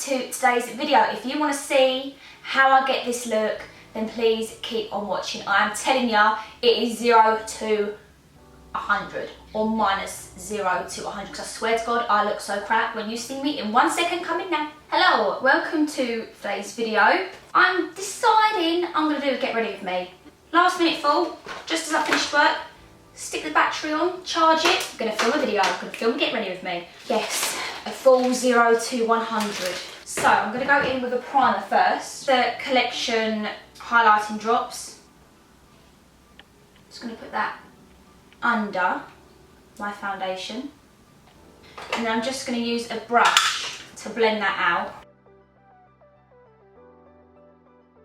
to today's video. If you want to see how I get this look, then please keep on watching. I am telling ya, it is 0 to 100 or minus 0 to 100 because I swear to God I look so crap when you see me in 1 second. Coming now. Hello, welcome to today's video. I'm deciding I'm going to do a get ready with me. Last minute fall, just as I finished work, stick the battery on, charge it, I'm going to film a video, I'm going to film a get ready with me. Yes, a full 0 to 100. So I'm going to go in with a primer first, the Collection highlighting drops. Just going to put that under my foundation, and then I'm just going to use a brush to blend that out.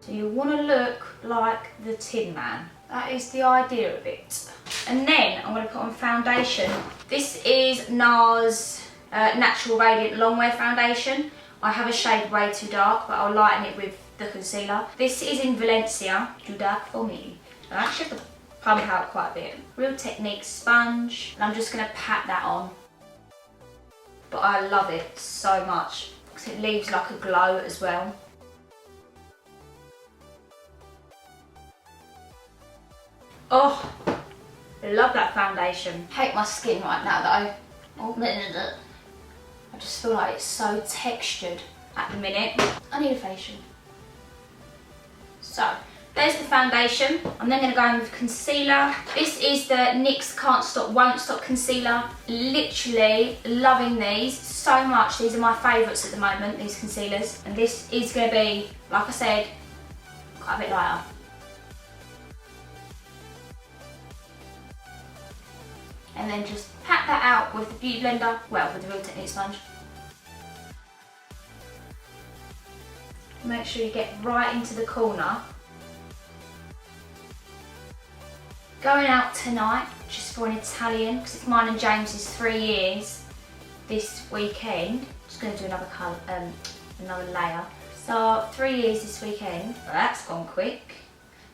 So you want to look like the Tin Man. That is the idea of it. And then I'm going to put on foundation. This is Nars Natural Radiant Longwear Foundation. I have a shade way too dark, but I'll lighten it with the concealer. This is in Valencia, too dark for me. I actually have to pump out quite a bit. Real Technique sponge, and I'm just going to pat that on. But I love it so much because it leaves like a glow as well. Oh, I love that foundation. Hate my skin right now though. Oh, I just feel like it's so textured at the minute. I need a facial. So, there's the foundation. I'm then going to go in with concealer. This is the NYX Can't Stop Won't Stop concealer. Literally loving these so much. These are my favourites at the moment, these concealers. And this is going to be, like I said, quite a bit lighter. And then just pat that out with the Beauty Blender, well, with the Real Technique sponge. Make sure you get right into the corner. Going out tonight, just for an Italian, because it's mine and James's 3 years this weekend. Just going to do another colour, another layer. So 3 years this weekend. Well, that's gone quick.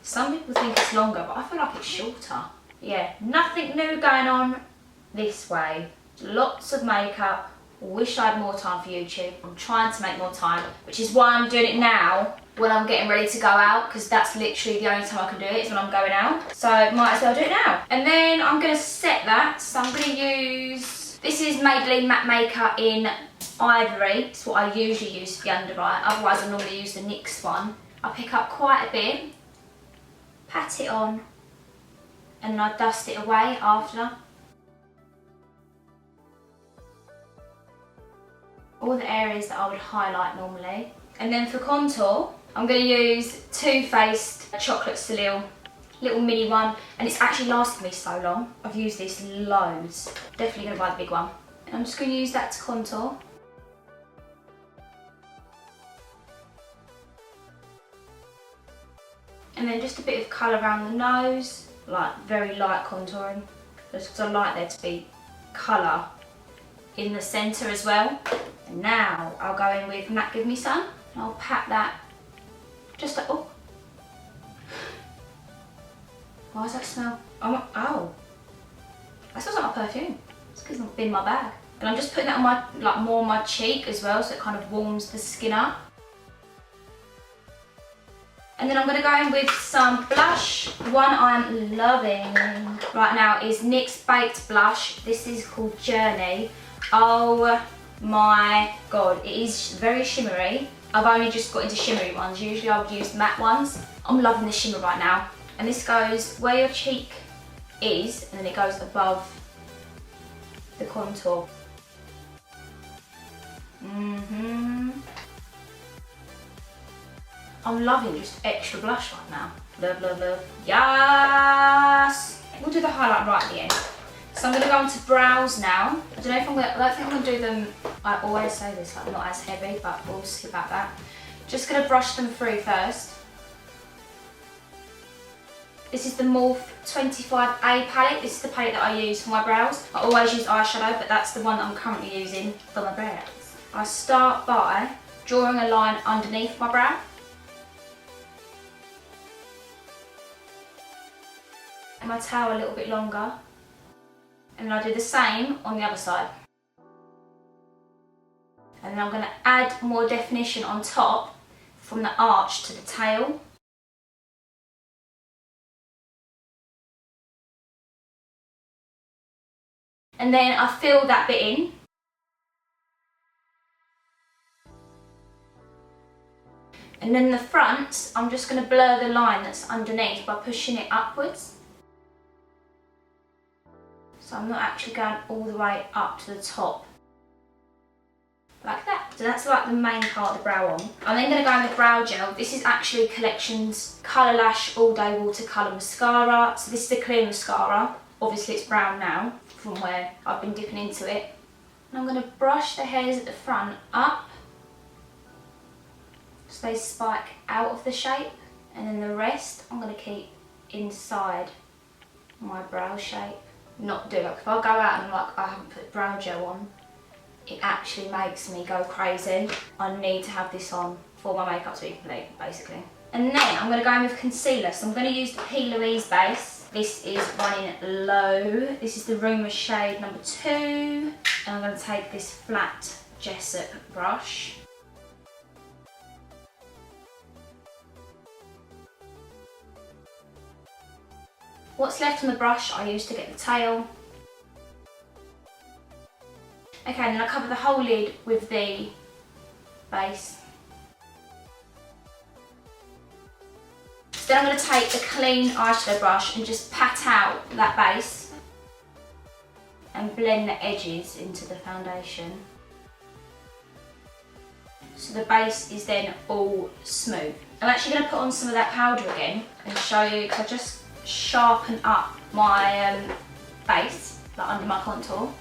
Some people think it's longer, but I feel like it's shorter. Yeah, nothing new going on this way. Lots of makeup. Wish I had more time for YouTube. I'm trying to make more time, which is why I'm doing it now when I'm getting ready to go out, because that's literally the only time I can do it is when I'm going out. So might as well do it now. And then I'm going to set that. So I'm going to use, this is Maybelline Matte Maker in Ivory. It's what I usually use for the under eye. Otherwise I normally use the NYX one. I pick up quite a bit, pat it on, and then I dust it away after. All the areas that I would highlight normally. And then for contour, I'm going to use Too Faced Chocolate Soleil, little mini one, and it's actually lasted me so long. I've used this loads. Definitely going to buy the big one. And I'm just going to use that to contour. And then just a bit of colour around the nose, like very light contouring, just because I like there to be colour in the centre as well. And now I'll go in with Matte Give Me Some. And I'll pat that just like, oh. Why does that smell? Oh. That smells like my perfume. It's because it's been in my bag. And I'm just putting that on my, like more on my cheek as well, so it kind of warms the skin up. And then I'm going to go in with some blush. The one I'm loving right now is NYX Baked Blush. This is called Journey. Oh my God, it is very shimmery. I've only just got into shimmery ones. Usually I would use matte ones. I'm loving the shimmer right now. And this goes where your cheek is, and then it goes above the contour. I'm loving just extra blush right now. Love, love, love. Yes! We'll do the highlight right at the end. So I'm going to go on to brows now. I don't know if I don't think I'm going to do them, I always say this, like not as heavy, but we'll see about that. Just going to brush them through first. This is the Morphe 25A palette. This is the palette that I use for my brows. I always use eyeshadow, but that's the one that I'm currently using for my brows. I start by drawing a line underneath my brow. And my tail a little bit longer. And then I do the same on the other side. And then I'm going to add more definition on top from the arch to the tail. And then I fill that bit in. And then the front, I'm just going to blur the line that's underneath by pushing it upwards. So I'm not actually going all the way up to the top. Like that. So that's like the main part of the brow on. I'm then going to go in with brow gel. This is actually Collection's Colour Lash All Day Watercolour Mascara. So this is the clear mascara. Obviously it's brown now from where I've been dipping into it. And I'm going to brush the hairs at the front up so they spike out of the shape, and then the rest I'm going to keep inside my brow shape. Not do like if I go out and like I haven't put brow gel on, it actually makes me go crazy. I need to have this on for my makeup to be complete, basically. And then I'm going to go in with concealer. So I'm going to use the Plouise base. This is running low. This is the Rumour shade number 2. And I'm going to take this flat Jessup brush. What's left on the brush I use to get the tail. Okay, and then I cover the whole lid with the base. So then I'm going to take the clean eyeshadow brush and just pat out that base and blend the edges into the foundation. So the base is then all smooth. I'm actually going to put on some of that powder again and show you, because I just sharpen up my base, like under my contour.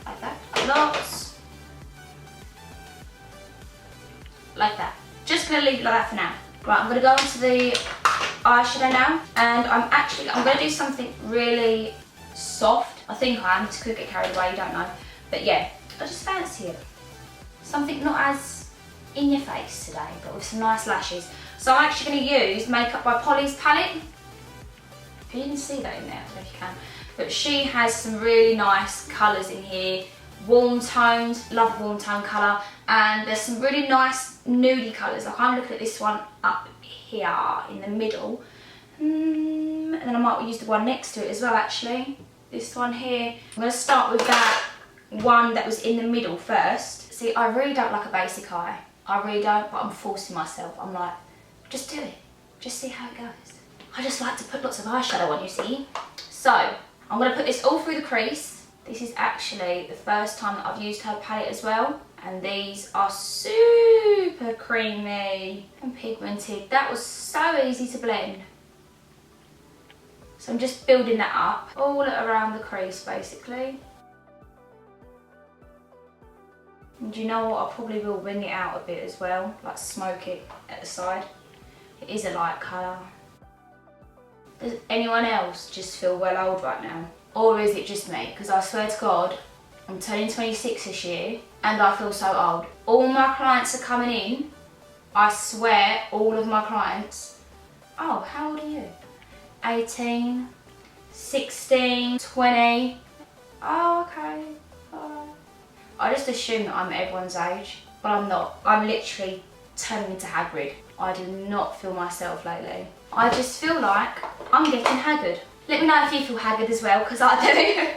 Like that. Lots. Like that. Just going to leave it like that for now. Right, I'm going to go onto the eyeshadow now, and I'm going to do something really soft. I think I am, just could get carried away, you don't know. But yeah, I just fancy it. Something not as in your face today, but with some nice lashes. So I'm actually going to use Makeup by Polly's palette. If you didn't see that in there, I don't know if you can. But she has some really nice colours in here. Warm tones, love warm tone colour. And there's some really nice nudie colours. Like I'm looking at this one up here in the middle. And then I might use the one next to it as well actually. This one here. I'm going to start with that one that was in the middle first. See, I really don't like a basic eye. I really don't, but I'm forcing myself. I'm like, just do it. Just see how it goes. I just like to put lots of eyeshadow on, you see. So, I'm going to put this all through the crease. This is actually the first time that I've used her palette as well. And these are super creamy and pigmented. That was so easy to blend. So I'm just building that up all around the crease basically. And you know what, I probably will bring it out a bit as well, like smoke it at the side. It is a light colour. Does anyone else just feel well old right now? Or is it just me? Because I swear to God, I'm turning 26 this year and I feel so old. All my clients are coming in. I swear, all of my clients. Oh, how old are you? 18, 16, 20. Oh, okay. Alright. I just assume that I'm everyone's age, but I'm not. I'm literally turning into Hagrid. I do not feel myself lately. I just feel like I'm getting haggard. Let me know if you feel haggard as well, because I do.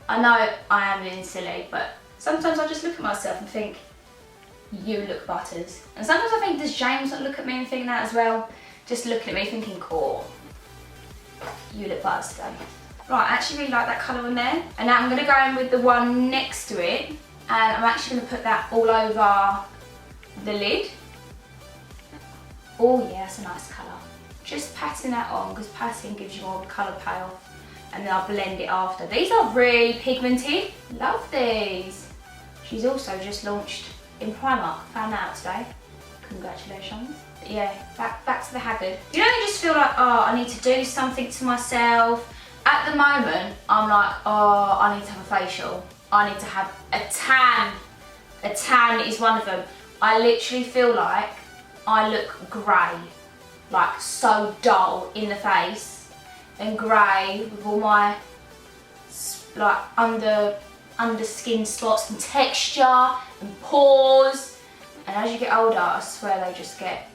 I know I am being silly, but sometimes I just look at myself and think, you look butters. And sometimes I think, does James not look at me and think that as well? Just looking at me thinking, cool, you look butters today. Right, I actually really like that colour in there. And now I'm going to go in with the one next to it. And I'm actually going to put that all over the lid. Oh yeah, that's a nice colour. Just patting that on, because patting gives you more of a colour payoff. And then I'll blend it after. These are really pigmented. Love these. She's also just launched in Primark. Found that out today. Congratulations. But yeah, back to the haggard. You know, you just feel like, oh, I need to do something to myself. At the moment, I'm like, oh, I need to have a facial. I need to have a tan. A tan is one of them. I literally feel like I look grey. Like so dull in the face and grey with all my like under under skin spots and texture and pores. And as you get older, I swear they just get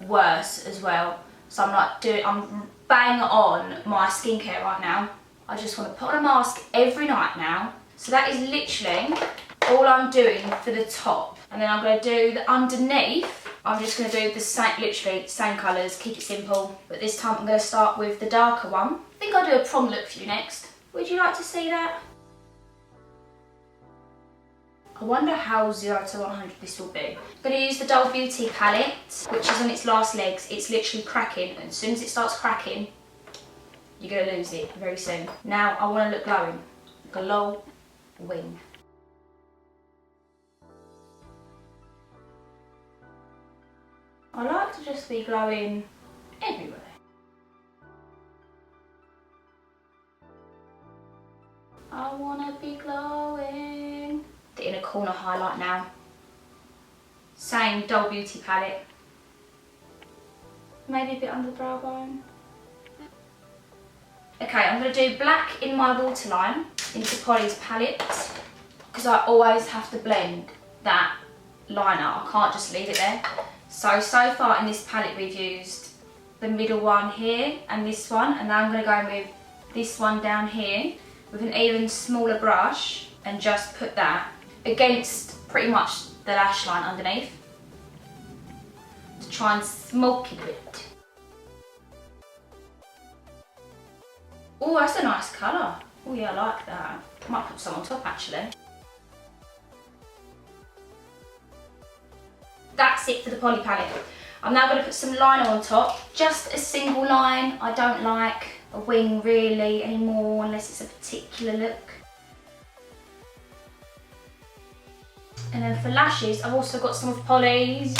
worse as well. So I'm bang on my skincare right now. I just want to put on a mask every night now. So that is literally all I'm doing for the top. And then I'm going to do the underneath. I'm just going to do the same, literally same colours, keep it simple. But this time I'm going to start with the darker one. I think I'll do a prom look for you next. Would you like to see that? I wonder how 0 to 100 this will be. I'm going to use the Dull Beauty palette, which is on its last legs. It's literally cracking, and as soon as it starts cracking, you're going to lose it very soon. Now I want to look glowing. Glowing. I like to just be glowing everywhere. I want to be glowing. The inner corner highlight now. Same Dull Beauty palette. Maybe a bit under the brow bone. Okay, I'm going to do black in my waterline into Polly's palette, because I always have to blend that liner. I can't just leave it there. So far in this palette we've used the middle one here and this one, and now I'm going to go in with this one down here with an even smaller brush and just put that against pretty much the lash line underneath to try and smoke it a bit. Oh, that's a nice colour. Oh yeah, I like that. I might put some on top actually. That's it for the Poly palette. I'm now going to put some liner on top. Just a single line. I don't like a wing really anymore unless it's a particular look. And then for lashes, I've also got some of Polly's,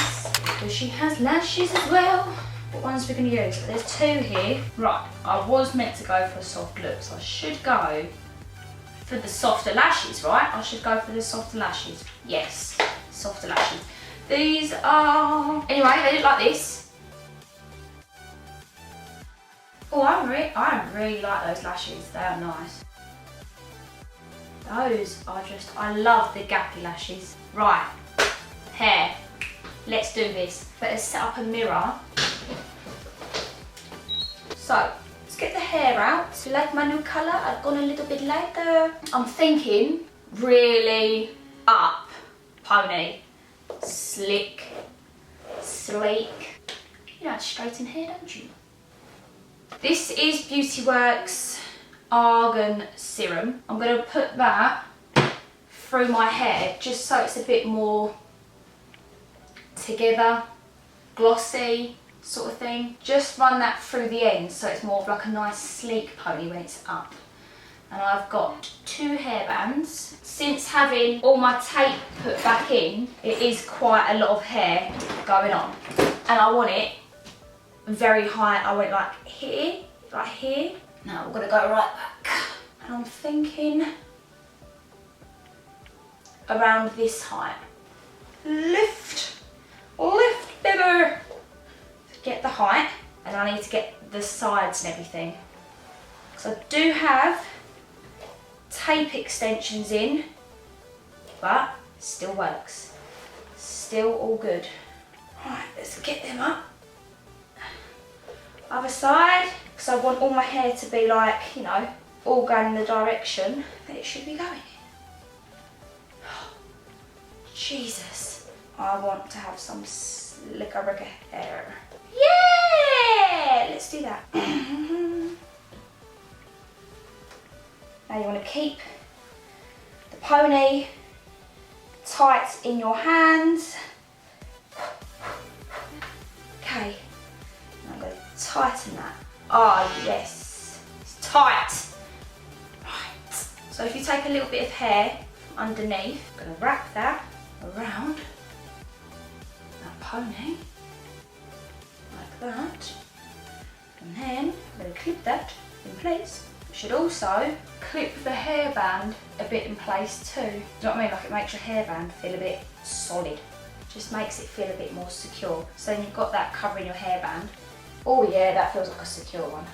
because she has lashes as well. What ones we're going to use? There's two here. Right, I was meant to go for a soft look, so I should go for the softer lashes, right? I should go for the softer lashes. Yes, softer lashes. These are... Anyway, they look like this. Oh, I really like those lashes. They are nice. Those are just... I love the gappy lashes. Right, hair. Let's do this. Better set up a mirror. So, let's get the hair out. Do you like my new colour? I've gone a little bit lighter. I'm thinking really up pony. Slick, sleek. You like straighten hair, don't you? This is Beauty Works Argan Serum. I'm going to put that through my hair just so it's a bit more together, glossy sort of thing. Just run that through the end so it's more of like a nice sleek pony when it's up. And I've got 2 hairbands. Since having all my tape put back in, it is quite a lot of hair going on. And I want it very high. I want it like here, right here. Now we're gonna go right back. And I'm thinking around this height. Lift, lift, baby. Get the height, and I need to get the sides and everything. So I do have tape extensions in, but still works. Still all good. Right, let's get them up. Other side, because I want all my hair to be like, you know, all going in the direction that it should be going. Jesus, I want to have some slicker hair. Yeah, let's do that. Now you want to keep the pony tight in your hands. Okay, I'm going to tighten that. Ah, yes, it's tight. Right, so if you take a little bit of hair from underneath, I'm going to wrap that around that pony, like that. And then I'm going to clip that in place. Should also clip the hairband a bit in place too. Do you know what I mean? Like it makes your hairband feel a bit solid. Just makes it feel a bit more secure. So then you've got that covering your hairband. Oh yeah, that feels like a secure one.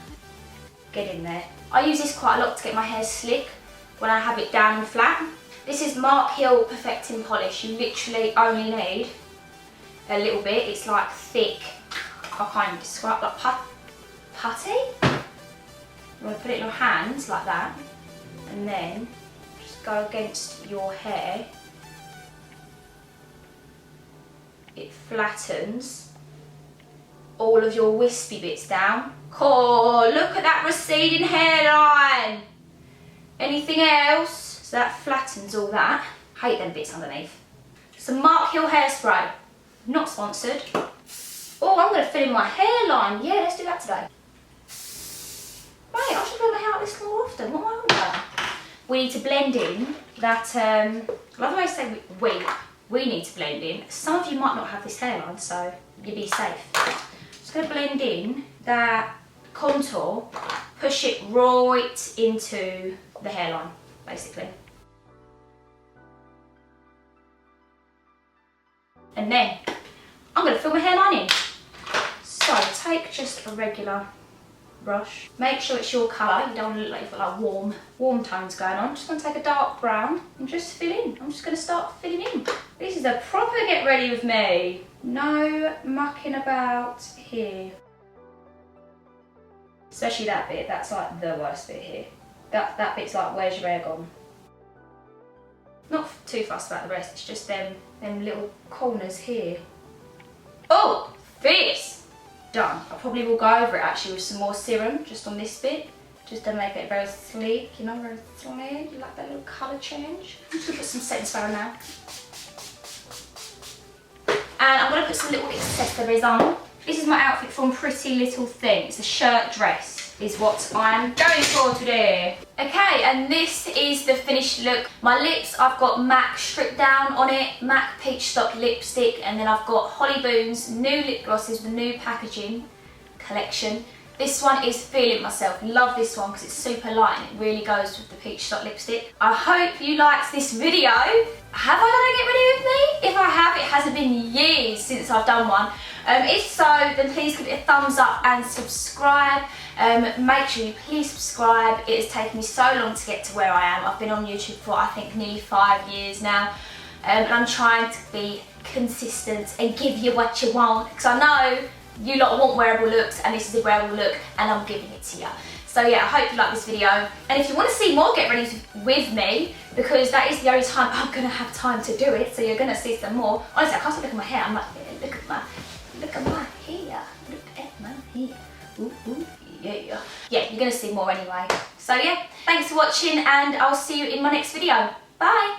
Get in there. I use this quite a lot to get my hair slick when I have it down and flat. This is Mark Hill Perfecting Polish. You literally only need a little bit. It's like thick, I can't even describe, like putty? You want to put it in your hands like that, and then just go against your hair. It flattens all of your wispy bits down. Oh, look at that receding hairline. Anything else? So that flattens all that. Hate them bits underneath. Some Mark Hill hairspray. Not sponsored. Oh, I'm going to fill in my hairline. Yeah, let's do that today. Right, I should blow my hair out this more often. What am I on about? We need to blend in that, I love the way I say we need to blend in. Some of you might not have this hairline, so you be safe. Just going to blend in that contour, push it right into the hairline, basically. And then I'm going to fill my hairline in. So take just a regular brush. Make sure it's your colour. You don't want to look like you've got like warm tones going on. I'm just going to take a dark brown and just fill in. I'm just going to start filling in. This is a proper get ready with me. No mucking about here. Especially that bit. That's like the worst bit here. That bit's like, where's your hair gone? Not too fussed about the rest. It's just them little corners here. Oh, this! Done. I probably will go over it actually with some more serum just on this bit, just to make it very sleek, you know, very sleek. You like that little colour change? I'm just going to put some setting spray on now. And I'm going to put some little accessories on. This is my outfit from Pretty Little Thing. It's a shirt dress is what I'm going for today. Okay, and this is the finished look. My lips, I've got MAC Stripdown on it, MAC Peachstock lipstick, and then I've got Holly Boon's new lip glosses, the new packaging collection. This one is Feelin myself. Love this one because it's super light and it really goes with the Peachstock lipstick. I hope you liked this video. Have I done a get ready with me? If I have, it hasn't been years since I've done one. If so, then please give it a thumbs up and subscribe. Make sure you please subscribe. It has taken me so long to get to where I am. I've been on YouTube for I think nearly 5 years now, and I'm trying to be consistent and give you what you want, because I know you lot want wearable looks and this is a wearable look and I'm giving it to you. So yeah, I hope you like this video, and if you want to see more get ready with me, because that is the only time I'm going to have time to do it, so you're going to see some more. Honestly, I can't stop looking at my hair. I'm like, look at my hair. Look at my hair. Ooh, ooh, yeah. Yeah, you're going to see more anyway. So yeah, thanks for watching and I'll see you in my next video. Bye.